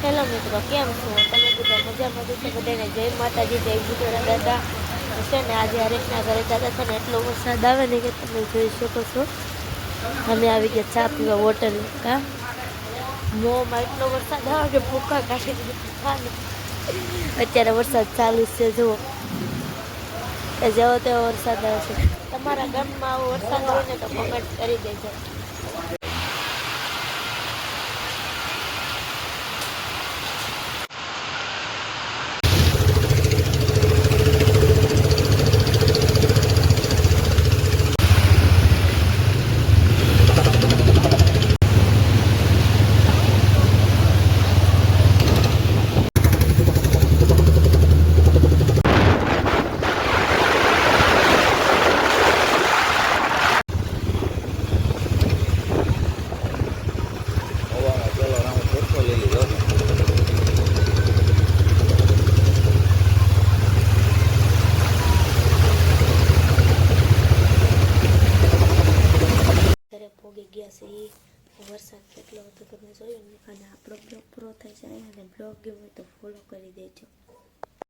Hello મિત્રો, કેમ છો? તમે બધા મજામાં છો? બધાને જય માતાજી, જય બુધરા દાદા. છે ને આજે હરેશના ઘરે જતા હતા ને એટલો વરસાદ આવે ને કે તમે જોઈ શકો છો. અમે આવી ગયા ચા પીવા હોટલ કા મોંમાં એટલો વરસાદ આવે કે ભૂકા કાઢી દીધા. અત્યારે વરસાદ ચાલુ છે જુઓ કે જેવો તેવો વરસાદ આવે છે. તમારા ગામમાં આવો વરસાદ હોય ને તો કમેન્ટ કરી દેજો. ઘરે પોગી ગયા છે વરસાદ કેટલો હતો તમે જોયો ને. અને આપણો બ્લોગ પૂરો થઈ જાય અને બ્લોગ ગમ્યો તો ફોલો કરી દેજો.